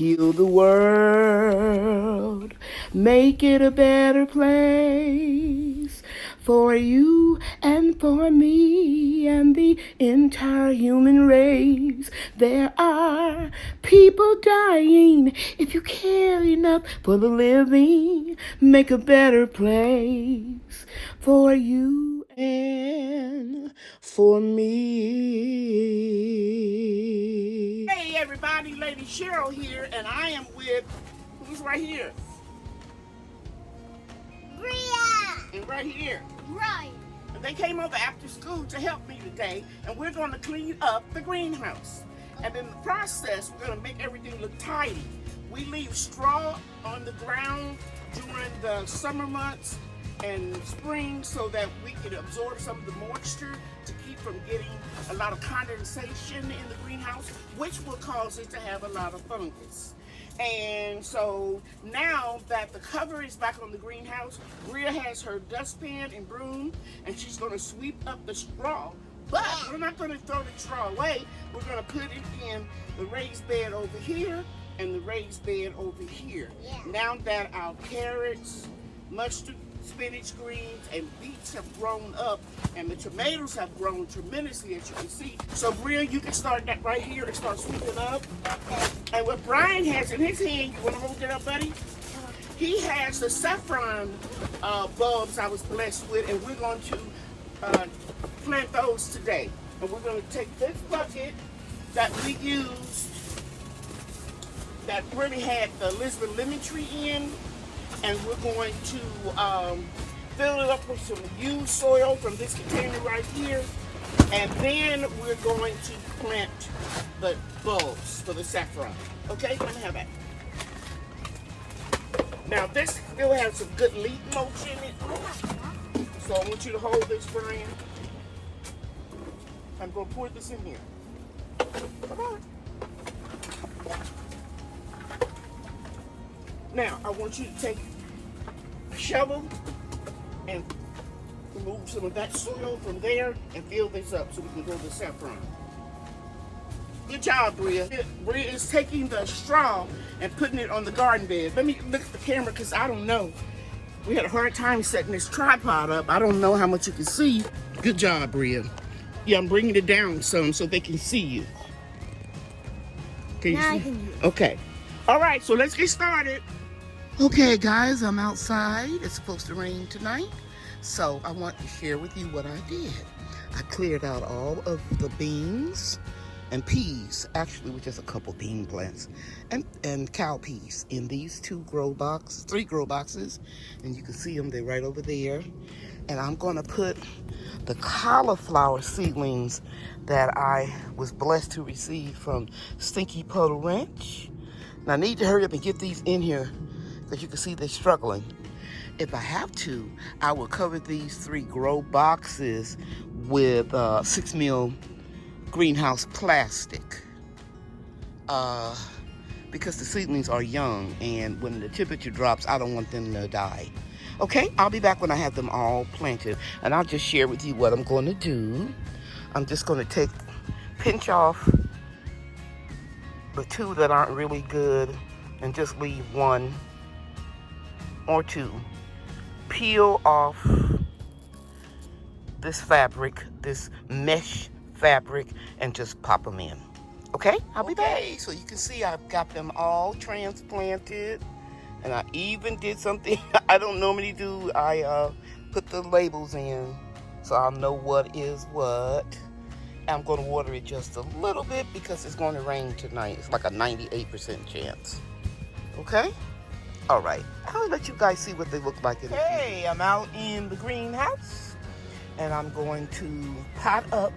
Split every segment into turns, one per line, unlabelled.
heal the world, make it a better place for you and for me and the entire human race. There are people dying. If you care enough for the living, make a better place for you and for me. Hey everybody, Lady Cheryl here, and I am with, who's right here?
Bria!
And right here.
Right.
And they came over after school to help me today, and we're going to clean up the greenhouse. And in the process, we're going to make everything look tidy. We leave straw on the ground during the summer months and spring so that we can absorb some of the moisture to keep from getting a lot of condensation in the greenhouse, which will cause it to have a lot of fungus. And so now that the cover is back on the greenhouse, Bria has her dustpan and broom, and she's going to sweep up the straw. But we're not going to throw the straw away. We're going to put it in the raised bed over here and the raised bed over here.
Yeah.
Now that our carrots, mustard, spinach, greens, and beets have grown up, and the tomatoes have grown tremendously, as you can see. So Bria, you can start that right here and start sweeping up. And what Brian has in his hand, you want to hold it up, buddy? He has the saffron bulbs I was blessed with, and we're going to plant those today. And we're going to take this bucket that we used that really had the Lisbon lemon tree in, and we're going to fill it up with some used soil from this container right here, and then we're going to plant the bulbs for the saffron. Okay, let me have that. Now this still has some good leaf mulch in it, so I want you to hold this, Brian. I'm going to pour this in here. Come on. Now, I want you to take a shovel and remove some of that soil from there and fill this up so we can grow the saffron. Good job, Bria. Bria is taking the straw and putting it on the garden bed. Let me look at the camera because I don't know. We had a hard time setting this tripod up. I don't know how much you can see. Good job, Bria. Yeah, I'm bringing it down some so they can see you. Can you see? Okay. All right, so let's get started. Okay, guys, I'm outside. It's supposed to rain tonight, so I want to share with you what I did. I cleared out all of the beans and peas, actually with just a couple bean plants, and cow peas in these three grow boxes, and you can see them, they're right over there. And I'm gonna put the cauliflower seedlings that I was blessed to receive from Stinky Puddle Ranch. Now I need to hurry up and get these in here because you can see they're struggling. If I have to, I will cover these 3 grow boxes with 6 mil greenhouse plastic because the seedlings are young, and when the temperature drops, I don't want them to die. Okay, I'll be back when I have them all planted, and I'll just share with you what I'm going to do. I'm just going to pinch off the 2 that aren't really good and just leave 1 or 2. Peel off this fabric, this mesh fabric, and just pop them in. Okay, I'll be back. So you can see I've got them all transplanted, and I even did something I don't normally do. I put the labels in so I'll know what is what. I'm going to water it just a little bit because it's going to rain tonight. It's like a 98% chance. Okay? All right. I'll let you guys see what they look like in the future. Hey, I'm out in the greenhouse, and I'm going to pot up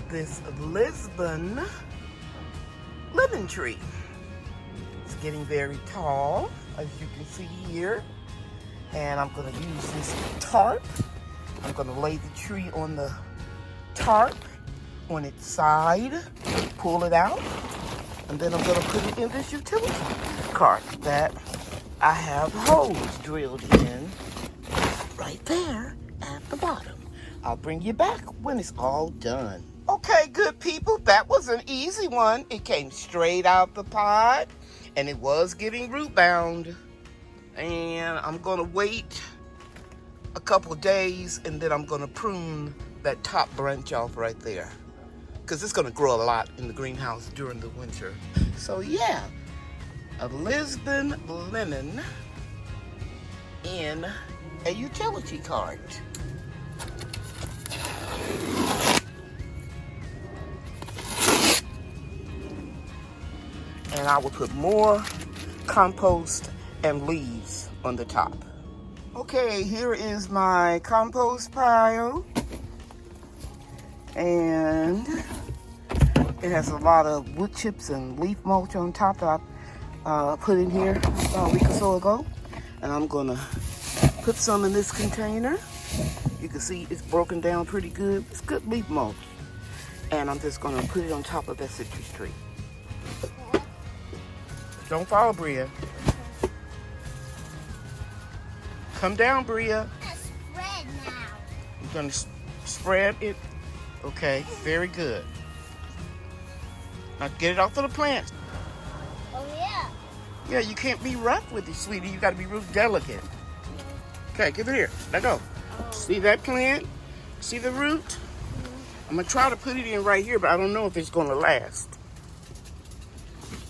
this Lisbon lemon tree. It's getting very tall, as you can see here. And I'm going to use this tarp. I'm going to lay the tree on the tarp on its side, pull it out, and then I'm going to put it in this utility cart that I have holes drilled in right there at the bottom. I'll bring you back when it's all done. Okay, good people, that was an easy one. It came straight out the pot, And it was getting root bound. And I'm gonna wait a couple days, and then I'm gonna prune that top branch off right there, because it's gonna grow a lot in the greenhouse during the winter. So yeah, a Lisbon lemon in a utility cart. And I will put more compost and leaves on the top. Okay, here is my compost pile. And it has a lot of wood chips and leaf mulch on top that I put in here a week or so ago. And I'm gonna put some in this container. You can see it's broken down pretty good. It's good leaf mulch. And I'm just gonna put it on top of that citrus tree. Don't fall, Bria. Come down, Bria.
Spread now.
You're gonna spread it. Okay, very good. Now get it off of the plants.
Oh yeah.
Yeah, you can't be rough with it, sweetie. You gotta be real delicate. Okay, give it here. Let go. See that plant? See the root? I'm gonna try to put it in right here, but I don't know if it's gonna last.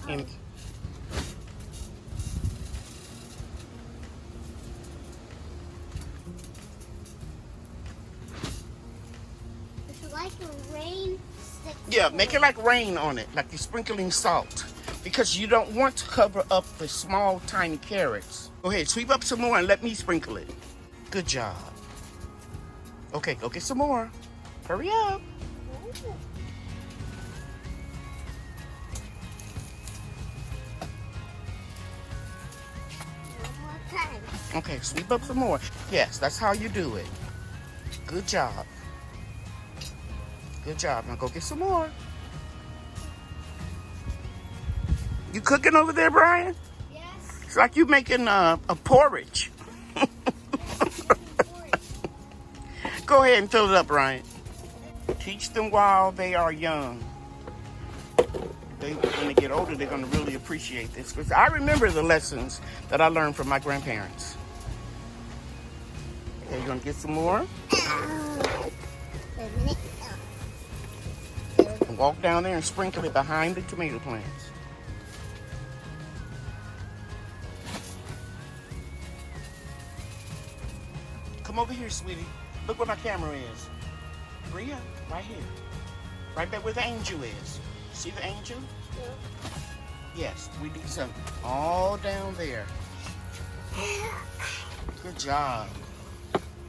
And
like a rain stick.
yeah, make it like rain on it, like you're sprinkling salt, because you don't want to cover up the small, tiny carrots. Go ahead, sweep up some more and let me sprinkle it. Good job. Okay, go get some more. Hurry up.
One more time.
Okay, sweep up some more. Yes, that's how you do it. Good job. Good job. Now go get some more. You cooking over there, Brian?
Yes.
It's like you making a porridge. Go ahead and fill it up, Brian. Teach them while they are young. When they get older, they're going to really appreciate this. Because I remember the lessons that I learned from my grandparents. Okay, you going to get some more? And walk down there and sprinkle it behind the tomato plants. Come over here, sweetie. Look where my camera is. Bria, right here. Right back where the angel is. See the angel? Yeah. Yes, we need some all down there. Good job.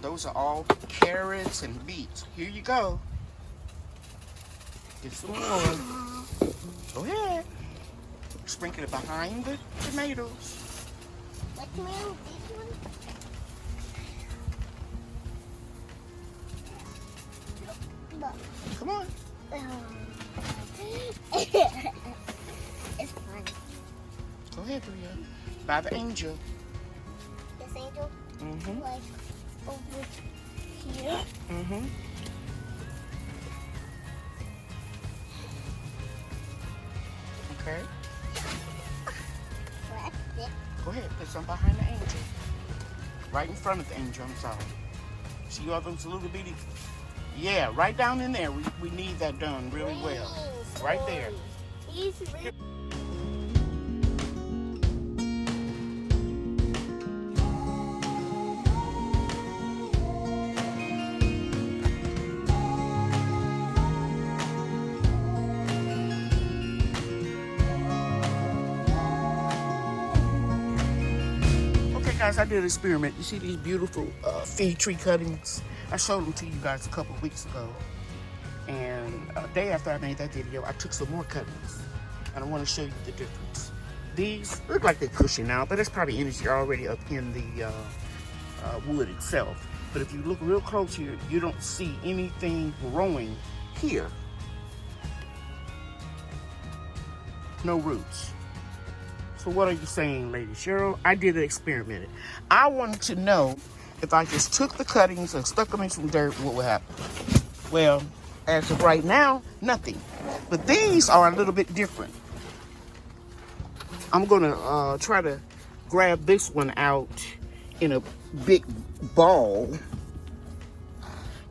Those are all carrots and beets. Here you go. Get some more. Go ahead. Sprinkle it behind the tomatoes.
What tomato? This one?
Come on.
It's fun.
Go ahead, Bria. By the angel.
This angel?
Mm-hmm.
Like over here?
Mm-hmm. Okay. Go ahead, put some behind the angel. Right in front of the angel, I'm sorry. See all those little bitty... Yeah, right down in there. We need that done really well. Right there. Guys, I did an experiment. You see these beautiful feed tree cuttings? I showed them to you guys a couple of weeks ago. And a day after I made that video, I took some more cuttings. And I want to show you the difference. These look like they're cushy now, but it's probably energy already up in the wood itself. But if you look real close here, you don't see anything growing here. No roots. So what are you saying, Lady Cheryl? I did an experiment. I wanted to know if I just took the cuttings and stuck them in some dirt, what would happen? Well, as of right now, nothing. But these are a little bit different. I'm gonna try to grab this one out in a big ball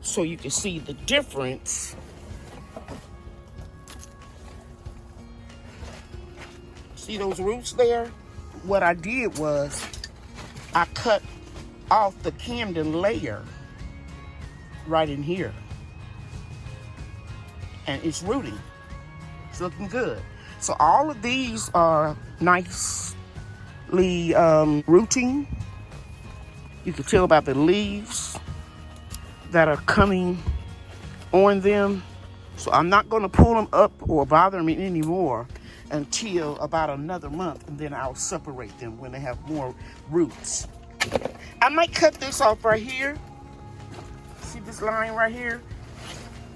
so you can see the difference. See those roots there? What I did was I cut off the Camden layer right in here. And it's rooting. It's looking good. So all of these are nicely rooting. You can tell by the leaves that are coming on them. So I'm not gonna pull them up or bother them anymore until about another month, and then I'll separate them when they have more roots. I might cut this off right here. See this line right here?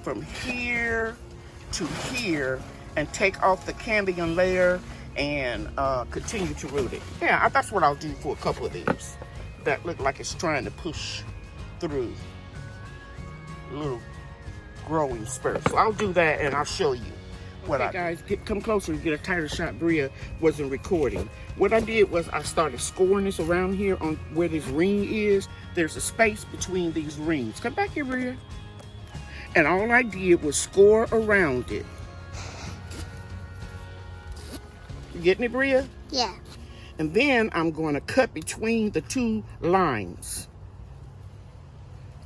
From here to here, and take off the Cambium layer and continue to root it. Yeah, that's what I'll do for a couple of these that look like it's trying to push through a little growing spurt. So I'll do that and I'll show you what guys, come closer to get a tighter shot. Bria wasn't recording. What I did was I started scoring this around here on where this ring is. There's a space between these rings. Come back here, Bria. And all I did was score around it. You getting it, Bria?
Yeah.
And then I'm going to cut between the two lines.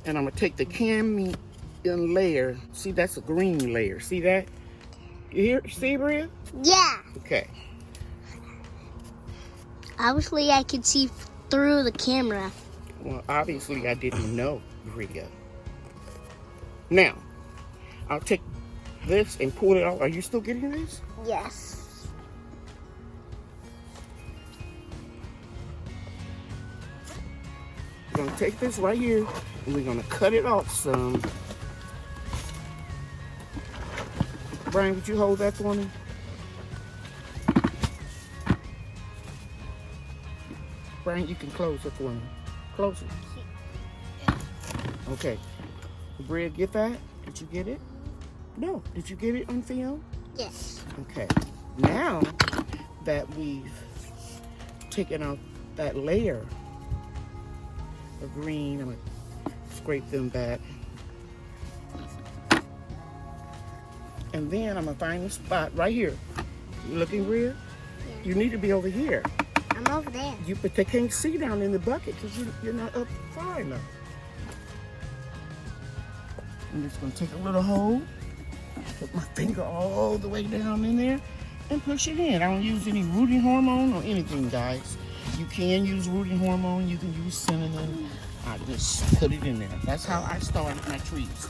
And I'm going to take the Cambium layer. See, that's a green layer. See that? You hear? See, Bria?
Yeah.
Okay.
Obviously, I can see through the camera.
Well, obviously, I didn't know, Bria. Now, I'll take this and pull it off. Are you still getting this?
Yes.
We're going to take this right here, and we're going to cut it off some. Brian, would you hold that for me? Brian, you can close it for me. Close it. Okay. Bria, get that? Did you get it? No. Did you get it on film?
Yes.
Okay. Now that we've taken out that layer of green, I'm going to scrape them back. And then I'm going to find a spot right here. You looking, Bria?
Yeah.
You need to be over here.
I'm over there.
But they can't see down in the bucket because you're not up far enough. I'm just going to take a little hole, put my finger all the way down in there, and push it in. I don't use any rooting hormone or anything, guys. You can use rooting hormone. You can use cinnamon. I just put it in there. That's how I started my trees.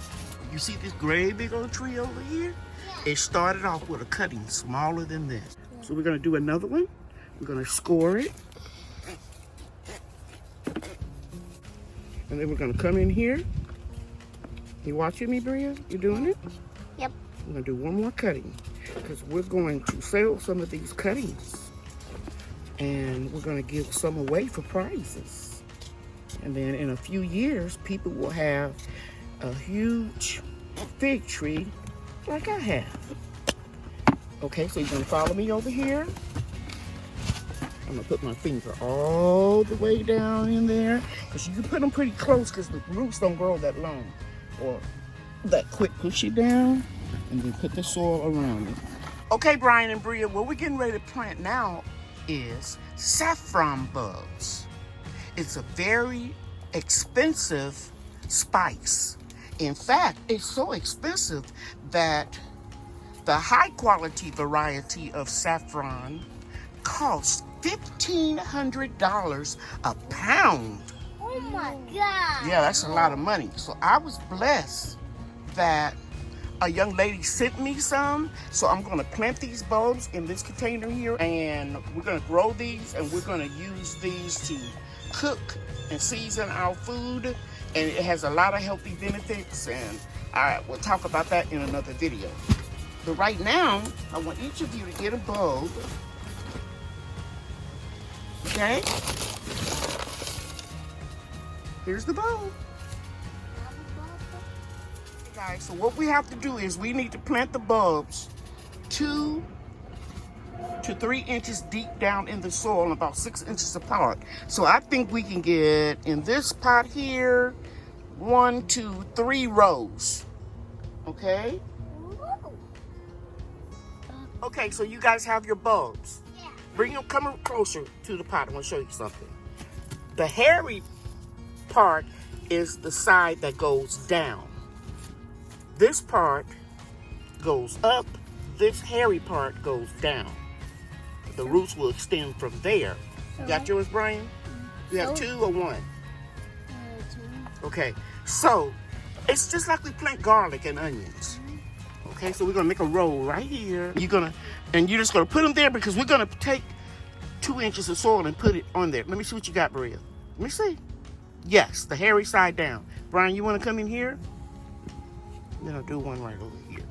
You see this great big old tree over here? Yeah. It started off with a cutting smaller than this. Yeah. So we're going to do another one. We're going to score it. And then we're going to come in here. You watching me, Bria? You doing it?
Yep.
We're going to do one more cutting because we're going to sell some of these cuttings. And we're going to give some away for prizes. And then in a few years, people will have a huge fig tree like I have. Okay, so you're going to follow me over here. I'm going to put my finger all the way down in there because you can put them pretty close because the roots don't grow that long or that quick. Push it down and then put the soil around it. Okay, Brian and Bria, what we're getting ready to plant now is saffron bulbs. It's a very expensive spice. In fact, it's so expensive that the high quality variety of saffron costs $1,500 a pound.
Oh my God.
Yeah, that's a lot of money. So I was blessed that a young lady sent me some. So I'm going to plant these bulbs in this container here, and we're going to grow these, and we're going to use these to cook and season our food. And it has a lot of healthy benefits, and I will talk about that in another video. But right now, I want each of you to get a bulb. Okay? Here's the bulb. Okay, guys, so what we have to do is we need to plant the bulbs 2 to 3 inches deep down in the soil and about 6 inches apart. So I think we can get in this pot here 1, 2, 3 rows. Okay? Okay, so you guys have your bulbs. Yeah. Bring them, come closer to the pot. I want to show you something. The hairy part is the side that goes down. This part goes up. This hairy part goes down. The roots will extend from there. You got yours, Brian? You have 2 or 1?
2.
Okay, so it's just like we plant garlic and onions. Okay, so we're gonna make a row right here. You're just gonna put them there because we're gonna take 2 inches of soil and put it on there. Let me see what you got, Maria. Let me see. Yes, the hairy side down. Brian, you wanna come in here? Then I'll do one right over here.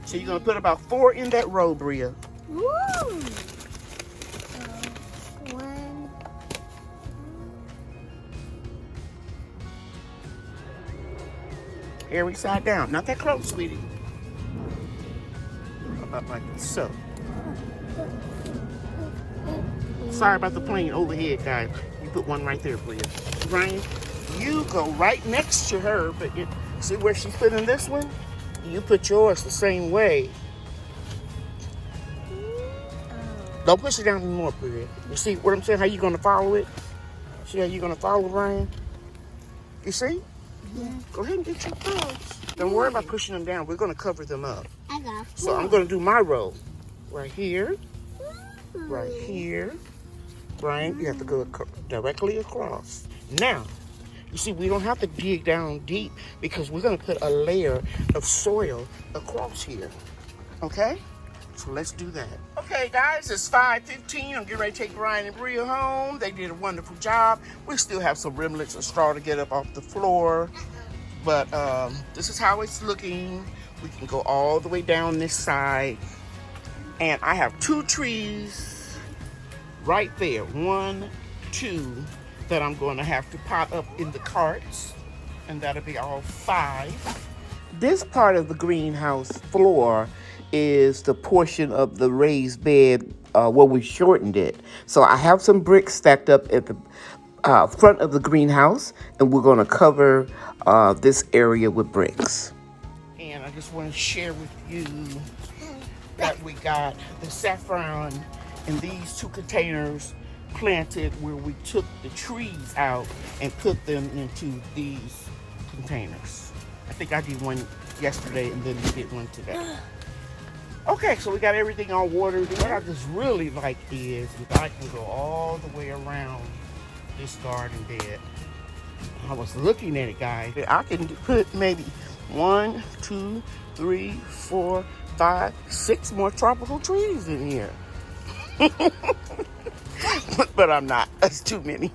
So you're gonna put about 4 in that row, Bria.
Woo! 1.
Hairy side down. Not that close, sweetie. About like so. Sorry about the plane overhead, guys. You put one right there, Bria. Brian, you go right next to her, but see where she's putting this one? You put yours the same way. Don't push it down anymore, Bria. You see what I'm saying? How you gonna follow it? See how you gonna follow, Brian? You see?
Yeah.
Go ahead and get your bulbs. Don't worry about pushing them down. We're gonna cover them up.
I got 4.
So I'm gonna do my row. Right here. Right here. Brian, you have to go directly across. Now, you see, we don't have to dig down deep because we're gonna put a layer of soil across here. Okay? So let's do that. Okay, guys, it's 5:15. I'm getting ready to take Brian and Bria home. They did a wonderful job. We still have some remnants of straw to get up off the floor. But this is how it's looking. We can go all the way down this side. And I have 2 trees right there. 1, 2, that I'm going to have to pot up in the carts. And that'll be all 5. This part of the greenhouse floor is the portion of the raised bed where we shortened it. So I have some bricks stacked up at the front of the greenhouse, and we're going to cover this area with bricks. And I just want to share with you that we got the saffron in these 2 containers planted where we took the trees out and put them into these containers. I think I did one yesterday and then we did one today. Okay, so we got everything all watered. What I just really like is I can go all the way around this garden bed. I was looking at it, guys. I can put maybe 1, 2, 3, 4, 5, 6 more tropical trees in here. But I'm not. That's too many.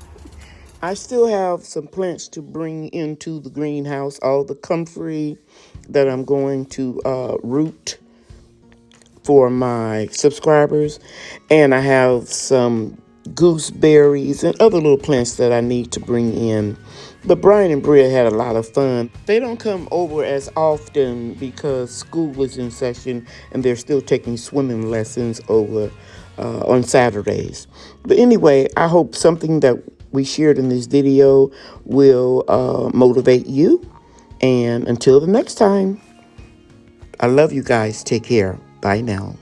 I still have some plants to bring into the greenhouse. All the comfrey that I'm going to root for my subscribers. And I have some gooseberries and other little plants that I need to bring in. But Brian and Bria had a lot of fun. They don't come over as often because school is in session and they're still taking swimming lessons over on Saturdays. But anyway, I hope something that we shared in this video will motivate you. And until the next time, I love you guys. Take care. Bye now.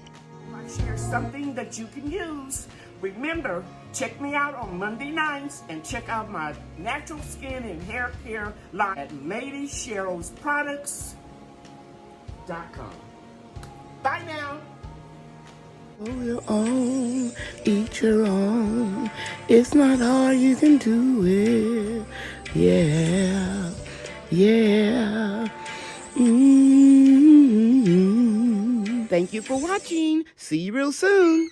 I share something that you can use. Remember, check me out on Monday nights and check out my natural skin and hair care line at LadyCherylsNaturalProducts.com. Bye now. Grow your own, eat your own. It's not hard, you can do it. Yeah, yeah. Thank you for watching. See you real soon.